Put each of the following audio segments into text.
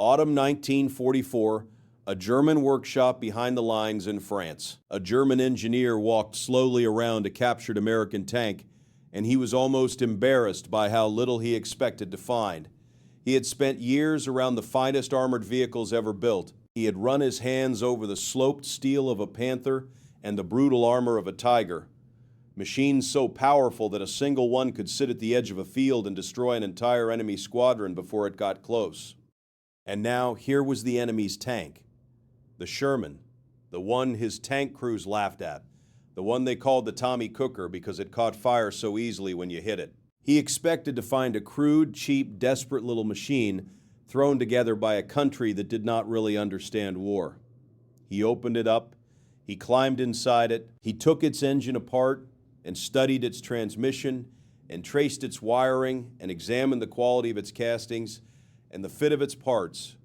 Autumn 1944, a German workshop behind the lines in France. A German engineer walked slowly around a captured American tank, and he was almost embarrassed by how little he expected to find. He had spent years around the finest armored vehicles ever built. He had run his hands over the sloped steel of a Panther and the brutal armor of a Tiger. Machines so powerful that a single one could sit at the edge of a field and destroy an entire enemy squadron before it got close. And now here was the enemy's tank. The Sherman, the one his tank crews laughed at, the one they called the Tommy Cooker because it caught fire so easily when you hit it. He expected to find a crude, cheap, desperate little machine thrown together by a country that did not really understand war. He opened it up, he climbed inside it, he took its engine apart and studied its transmission and traced its wiring and examined the quality of its castings and the fit of its parts.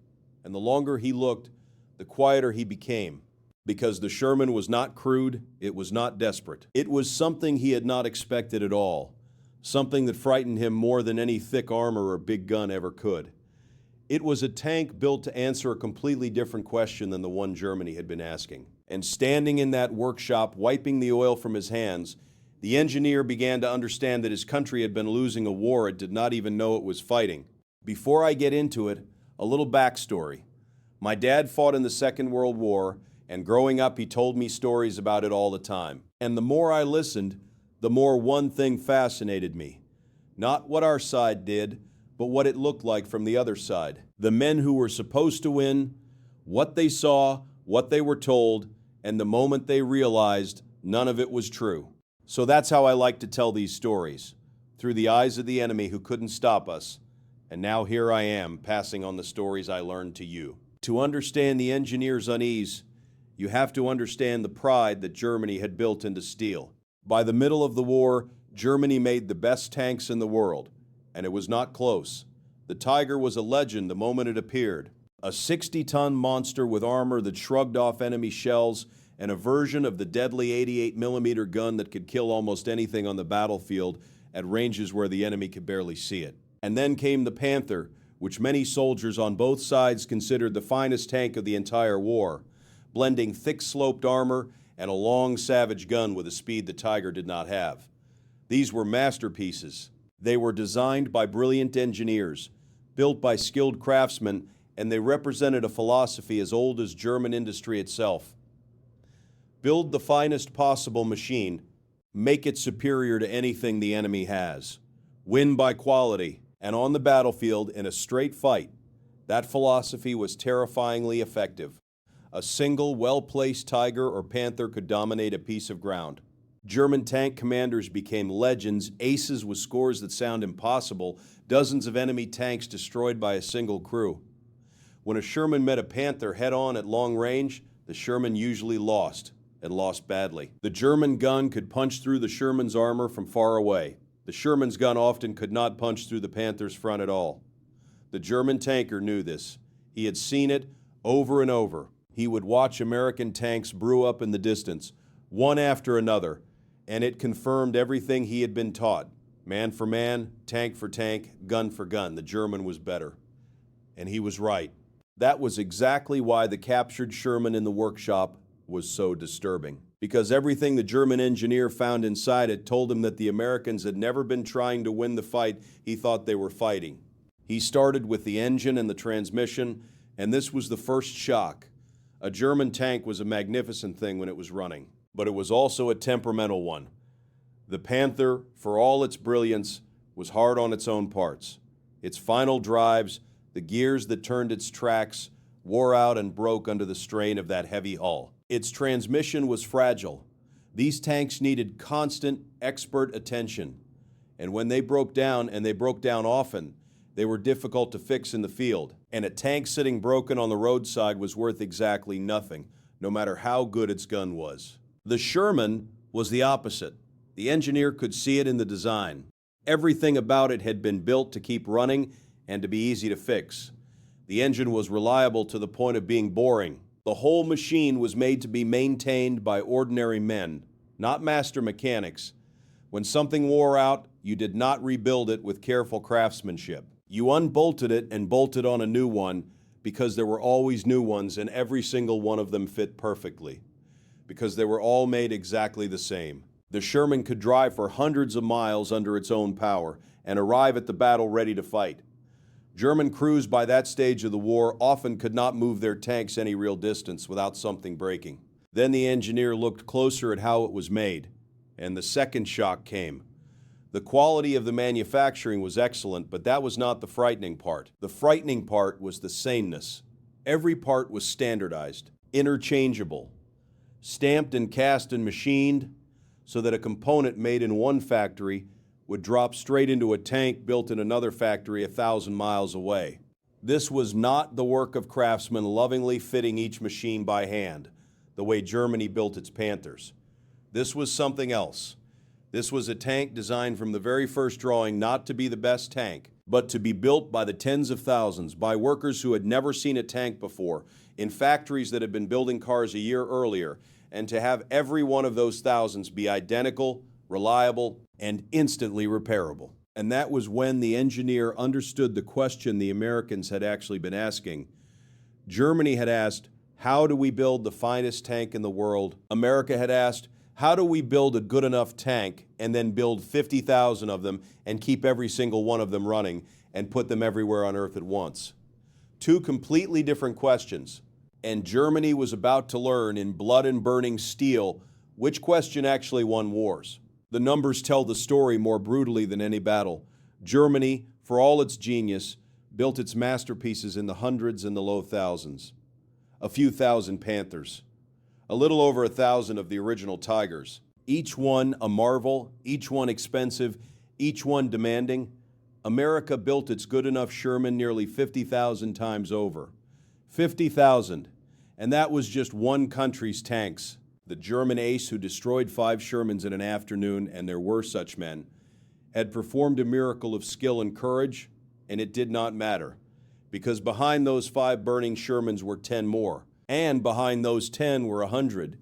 And the longer he looked, the quieter he became, because the Sherman was not crude, it was not desperate. It was something he had not expected at all, something that frightened him more than any thick armor or big gun ever could. It was a tank built to answer a completely different question than the one Germany had been asking. And standing in that workshop, wiping the oil from his hands, the engineer began to understand that his country had been losing a war it did not even know it was fighting. Before I get into it, a little backstory. My dad fought in the Second World War, and growing up he told me stories about it all the time. And the more I listened, the more one thing fascinated me. Not what our side did, but what it looked like from the other side. The men who were supposed to win, what they saw, what they were told, and the moment they realized none of it was true. So that's how I like to tell these stories, through the eyes of the enemy who couldn't stop us. And now here I am, passing on the stories I learned to you. To understand the engineer's unease, you have to understand the pride that Germany had built into steel. By the middle of the war, Germany made the best tanks in the world, and it was not close. The Tiger was a legend the moment it appeared. A 60-ton monster with armor that shrugged off enemy shells and a version of the deadly 88mm gun that could kill almost anything on the battlefield at ranges where the enemy could barely see it. And then came the Panther, which many soldiers on both sides considered the finest tank of the entire war, blending thick-sloped armor and a long, savage gun with a speed the Tiger did not have. These were masterpieces. They were designed by brilliant engineers, built by skilled craftsmen, and they represented a philosophy as old as German industry itself. Build the finest possible machine, make it superior to anything the enemy has. Win by quality. And on the battlefield, in a straight fight, that philosophy was terrifyingly effective. A single, well-placed Tiger or Panther could dominate a piece of ground. German tank commanders became legends, aces with scores that sound impossible, dozens of enemy tanks destroyed by a single crew. When a Sherman met a Panther head-on at long range, the Sherman usually lost, and lost badly. The German gun could punch through the Sherman's armor from far away. The Sherman's gun often could not punch through the Panther's front at all. The German tanker knew this. He had seen it over and over. He would watch American tanks brew up in the distance, one after another, and it confirmed everything he had been taught. Man for man, tank for tank, gun for gun, the German was better. And he was right. That was exactly why the captured Sherman in the workshop was so disturbing. Because everything the German engineer found inside it told him that the Americans had never been trying to win the fight he thought they were fighting. He started with the engine and the transmission, and this was the first shock. A German tank was a magnificent thing when it was running, but it was also a temperamental one. The Panther, for all its brilliance, was hard on its own parts. Its final drives, the gears that turned its tracks, wore out and broke under the strain of that heavy hull. Its transmission was fragile. These tanks needed constant, expert attention. And when they broke down, and they broke down often, they were difficult to fix in the field. And a tank sitting broken on the roadside was worth exactly nothing, no matter how good its gun was. The Sherman was the opposite. The engineer could see it in the design. Everything about it had been built to keep running and to be easy to fix. The engine was reliable to the point of being boring. The whole machine was made to be maintained by ordinary men, not master mechanics. When something wore out, you did not rebuild it with careful craftsmanship. You unbolted it and bolted on a new one because there were always new ones and every single one of them fit perfectly, because they were all made exactly the same. The Sherman could drive for hundreds of miles under its own power and arrive at the battle ready to fight. German crews by that stage of the war often could not move their tanks any real distance without something breaking. Then the engineer looked closer at how it was made, and the second shock came. The quality of the manufacturing was excellent, but that was not the frightening part. The frightening part was the sameness. Every part was standardized, interchangeable, stamped and cast and machined, so that a component made in one factory would drop straight into a tank built in another factory 1,000 miles away. This was not the work of craftsmen lovingly fitting each machine by hand, the way Germany built its Panthers. This was something else. This was a tank designed from the very first drawing not to be the best tank, but to be built by the tens of thousands, by workers who had never seen a tank before, in factories that had been building cars a year earlier, and to have every one of those thousands be identical, reliable, and instantly repairable. And that was when the engineer understood the question the Americans had actually been asking. Germany had asked, how do we build the finest tank in the world? America had asked, how do we build a good enough tank and then build 50,000 of them and keep every single one of them running and put them everywhere on Earth at once? Two completely different questions. And Germany was about to learn in blood and burning steel which question actually won wars. The numbers tell the story more brutally than any battle. Germany, for all its genius, built its masterpieces in the hundreds and the low thousands. A few thousand Panthers. A little over 1,000 of the original Tigers. Each one a marvel, each one expensive, each one demanding. America built its good enough Sherman nearly 50,000 times over. 50,000. And that was just one country's tanks. The German ace who destroyed 5 Shermans in an afternoon, and there were such men, had performed a miracle of skill and courage, and it did not matter, because behind those 5 burning Shermans were 10 more, and behind those 10 were 100,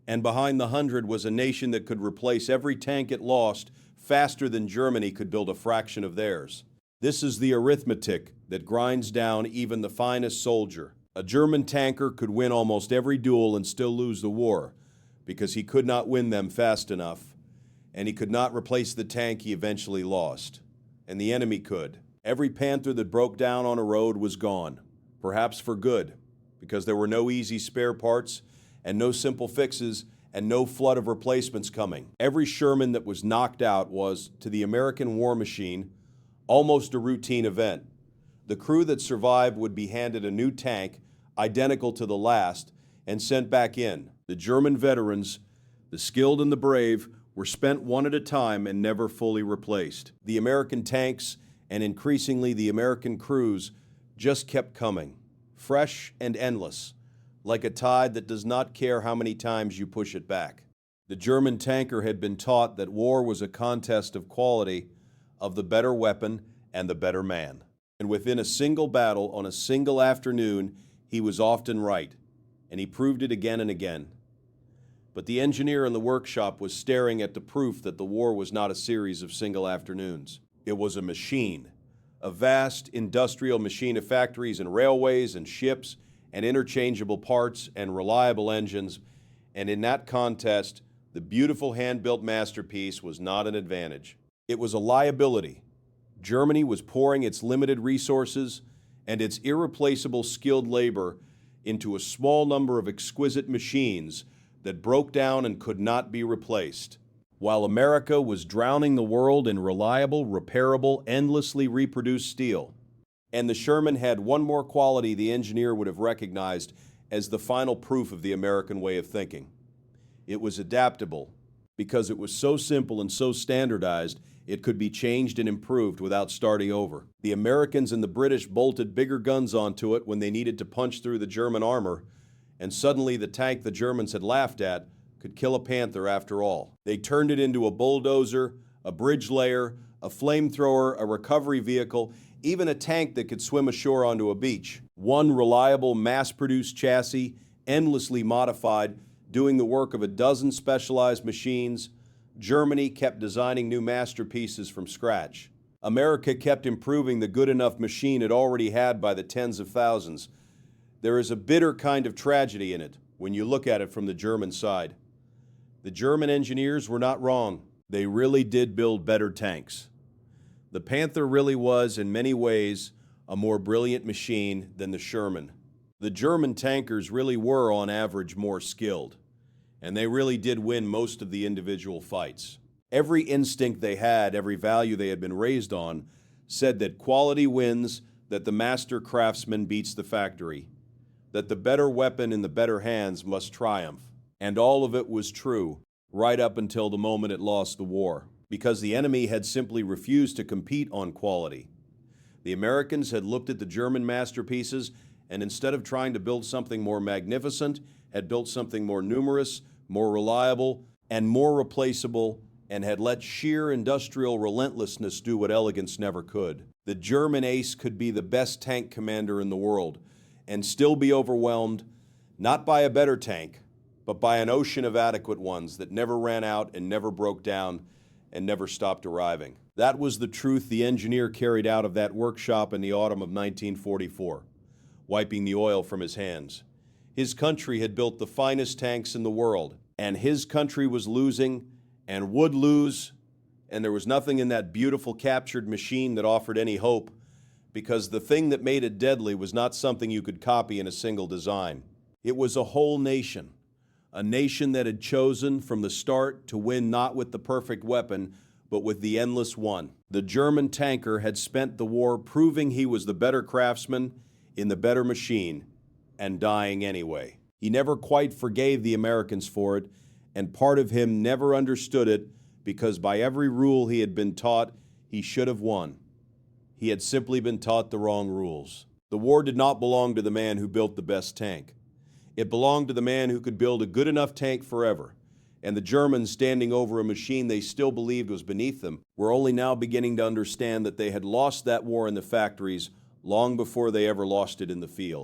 and behind the 100 was a nation that could replace every tank it lost faster than Germany could build a fraction of theirs. This is the arithmetic that grinds down even the finest soldier. A German tanker could win almost every duel and still lose the war, because he could not win them fast enough, and he could not replace the tank he eventually lost. And the enemy could. Every Panther that broke down on a road was gone, perhaps for good, because there were no easy spare parts, and no simple fixes, and no flood of replacements coming. Every Sherman that was knocked out was, to the American war machine, almost a routine event. The crew that survived would be handed a new tank, identical to the last, and sent back in. The German veterans, the skilled and the brave, were spent one at a time and never fully replaced. The American tanks, and increasingly the American crews, just kept coming, fresh and endless, like a tide that does not care how many times you push it back. The German tanker had been taught that war was a contest of quality, of the better weapon and the better man. And within a single battle, on a single afternoon, he was often right, and he proved it again and again. But the engineer in the workshop was staring at the proof that the war was not a series of single afternoons. It was a machine, a vast industrial machine of factories and railways and ships and interchangeable parts and reliable engines, and in that contest, the beautiful hand-built masterpiece was not an advantage. It was a liability. Germany was pouring its limited resources and its irreplaceable skilled labor into a small number of exquisite machines that broke down and could not be replaced, while America was drowning the world in reliable, repairable, endlessly reproduced steel. And the Sherman had one more quality the engineer would have recognized as the final proof of the American way of thinking. It was adaptable, because it was so simple and so standardized, it could be changed and improved without starting over. The Americans and the British bolted bigger guns onto it when they needed to punch through the German armor, and suddenly the tank the Germans had laughed at could kill a Panther after all. They turned it into a bulldozer, a bridge layer, a flamethrower, a recovery vehicle, even a tank that could swim ashore onto a beach. One reliable, mass-produced chassis, endlessly modified, doing the work of a dozen specialized machines. Germany kept designing new masterpieces from scratch. America kept improving the good enough machine it already had by the tens of thousands, There is a bitter kind of tragedy in it when you look at it from the German side. The German engineers were not wrong. They really did build better tanks. The Panther really was, in many ways, a more brilliant machine than the Sherman. The German tankers really were, on average, more skilled, and they really did win most of the individual fights. Every instinct they had, every value they had been raised on, said that quality wins, that the master craftsman beats the factory, that the better weapon in the better hands must triumph. And all of it was true, right up until the moment it lost the war, because the enemy had simply refused to compete on quality. The Americans had looked at the German masterpieces and instead of trying to build something more magnificent, had built something more numerous, more reliable, and more replaceable, and had let sheer industrial relentlessness do what elegance never could. The German ace could be the best tank commander in the world and still be overwhelmed, not by a better tank, but by an ocean of adequate ones that never ran out and never broke down and never stopped arriving. That was the truth the engineer carried out of that workshop in the autumn of 1944, wiping the oil from his hands. His country had built the finest tanks in the world, and his country was losing and would lose, and there was nothing in that beautiful captured machine that offered any hope, because the thing that made it deadly was not something you could copy in a single design. It was a whole nation, a nation that had chosen from the start to win not with the perfect weapon, but with the endless one. The German tanker had spent the war proving he was the better craftsman in the better machine, and dying anyway. He never quite forgave the Americans for it, and part of him never understood it because by every rule he had been taught, he should have won. He had simply been taught the wrong rules. The war did not belong to the man who built the best tank. It belonged to the man who could build a good enough tank forever. And the Germans, standing over a machine they still believed was beneath them, were only now beginning to understand that they had lost that war in the factories long before they ever lost it in the field.